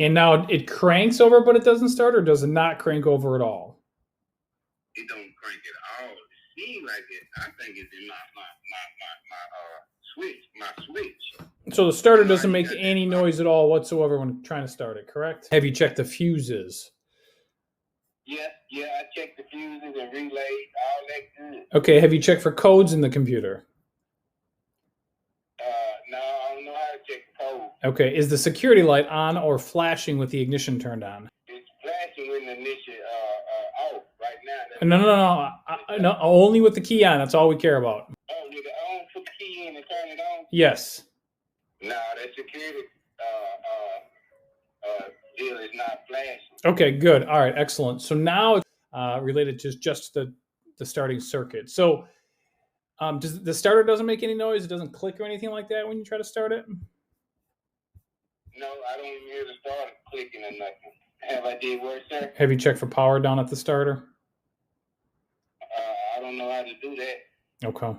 And now it cranks over, but it doesn't start, or does it not crank over at all? It don't crank at all. It seems like it. I think it's in my switch. So the starter doesn't make any noise at all whatsoever when trying to start it, correct? Have you checked the fuses? Yeah, I checked the fuses and relays, all that good. Okay, have you checked for codes in the computer? No, I don't know how to check the code. Okay, is the security light on or flashing with the ignition turned on? It's flashing with the ignition off right now. No, only with the key on. That's all we care about. Oh, with the on, put the key in and turn it on? Yes. No, that security deal is not flashing. Okay, good. All right, excellent. So now it's related to just the starting circuit. So does the starter doesn't make any noise? It doesn't click or anything like that when you try to start it? No, I don't even hear the starter clicking or nothing. Have I did work, sir? Have you checked for power down at the starter? I don't know how to do that. Okay.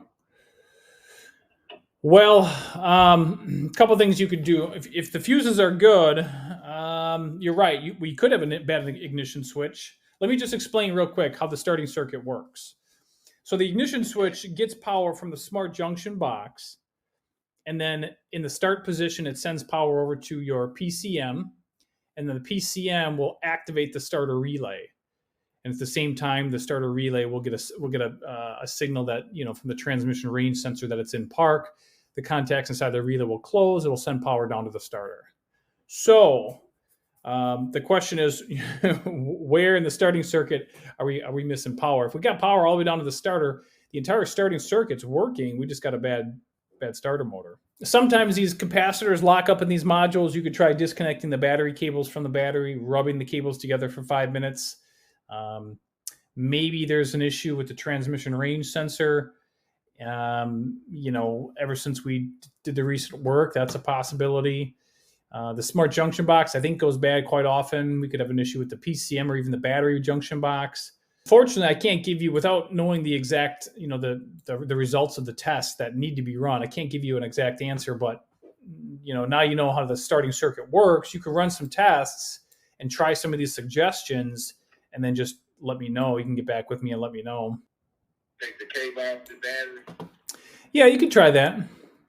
Well, a couple things you could do. If the fuses are good, you're right. We could have a bad ignition switch. Let me just explain real quick how the starting circuit works. So the ignition switch gets power from the smart junction box, and then in the start position, it sends power over to your PCM, and then the PCM will activate the starter relay. And at the same time, the starter relay will get a signal that, from the transmission range sensor that it's in park. The contacts inside the relay will close. It will send power down to the starter. So the question is, where in the starting circuit are we missing power? If we got power all the way down to the starter, the entire starting circuit's working. We just got a bad starter motor. Sometimes these capacitors lock up in these modules. You could try disconnecting the battery cables from the battery, rubbing the cables together for 5 minutes. Maybe there's an issue with the transmission range sensor. Ever since we did the recent work, that's a possibility. The smart junction box, I think, goes bad quite often. We could have an issue with the PCM or even the battery junction box. Fortunately, I can't give you, without knowing the exact, the results of the tests that need to be run, I can't give you an exact answer, but, now you know how the starting circuit works. You can run some tests and try some of these suggestions, and then just let me know. You can get back with me and let me know. Take the cable off the battery? Yeah, you can try that.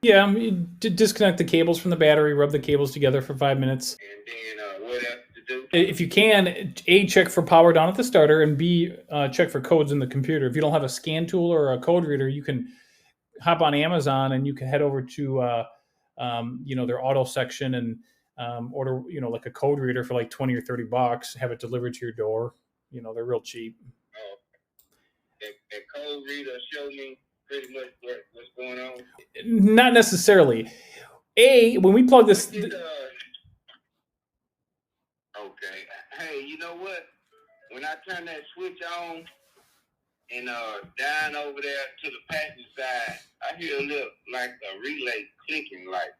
Yeah, you disconnect the cables from the battery, rub the cables together for 5 minutes. And then what else to do? If you can, A, check for power down at the starter, and B, check for codes in the computer. If you don't have a scan tool or a code reader, you can hop on Amazon and you can head over to their auto section and order like a code reader for like $20 or $30, have it delivered to your door. They're real cheap. Oh, that code reader show me pretty much what's going on? Not necessarily. When we plug this... Okay. Hey, you know what? When I turn that switch on and down over there to the passenger side, I hear a little, like a relay clicking, like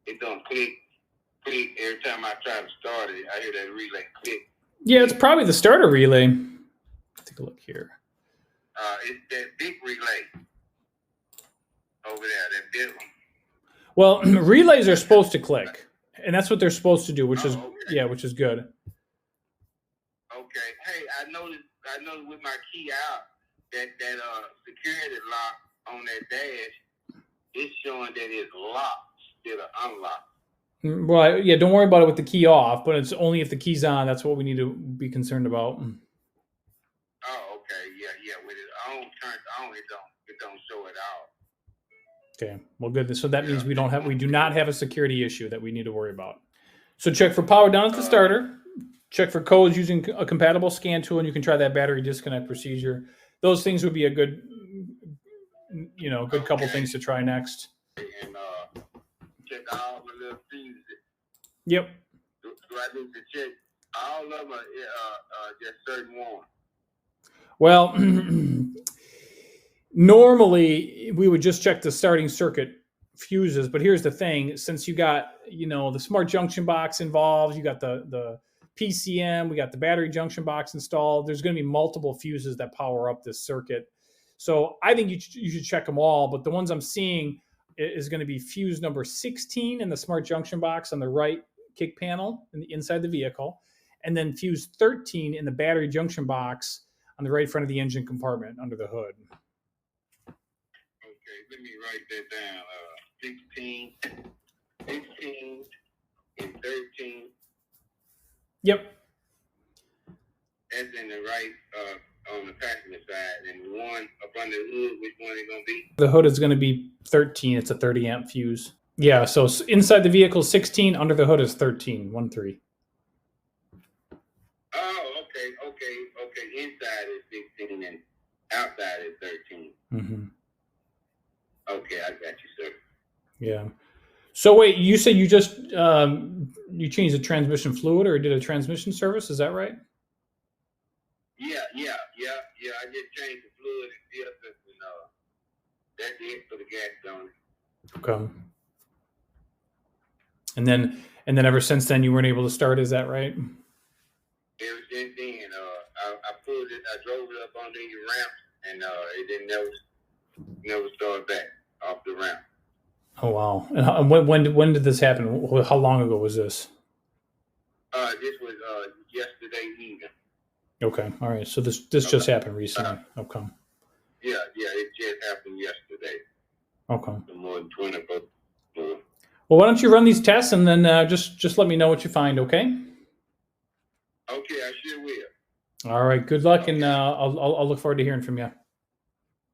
it don't click every time I try to start it. I hear that relay click. Yeah, it's probably the starter relay. Take a look here. It's that big relay over there, that big one. Well, relays are supposed to click, and that's what they're supposed to do, which is good. Okay. Hey, I noticed with my key out that security lock on that dash, it's showing that it's locked instead of unlocked. Well, yeah, don't worry about it with the key off, but it's only if the key's on. That's what we need to be concerned about. Oh, okay. Yeah. With it on, turned on, it don't show it out. Okay. Well, good. So that means we do not have a security issue that we need to worry about. So check for power down at the starter. Check for codes using a compatible scan tool, and you can try that battery disconnect procedure. Those things would be a good couple things to try next. And check all the little fuses. Yep. Do I need to check all of them, or just certain ones? Well, normally we would just check the starting circuit fuses, but here's the thing: since you got the smart junction box involved, you got the PCM, we got the battery junction box installed. There's going to be multiple fuses that power up this circuit. So I think you should check them all, but the ones I'm seeing is going to be fuse number 16 in the smart junction box on the right kick panel in the inside the vehicle, and then fuse 13 in the battery junction box on the right front of the engine compartment under the hood. Okay, let me write that down. 16, 15, and 13. Yep. That's in the right on the passenger side, and the one up under the hood, which one is gonna be? The hood is going to be 13. It's a 30 amp fuse. Yeah, so inside the vehicle 16, under the hood is 13, 1-3. Oh, okay. Inside is 16 and outside is 13. Mm-hmm. Okay, I got you, sir. Yeah. So wait, you said you just you changed the transmission fluid or did a transmission service? Is that right? Yeah. I just changed the fluid and filters, and that's it for the gas on it. Okay. And then ever since then you weren't able to start. Is that right? Ever since then, I pulled it, I drove it up on the ramp, and it didn't never start back off the ramp. Oh wow! And when did this happen? How long ago was this? This was yesterday evening. Okay, all right. So this just happened recently. Okay. Yeah, it just happened yesterday. Okay. More than 24. Well, why don't you run these tests and then just let me know what you find, okay? Okay, I sure will. All right. Good luck, and I'll look forward to hearing from you.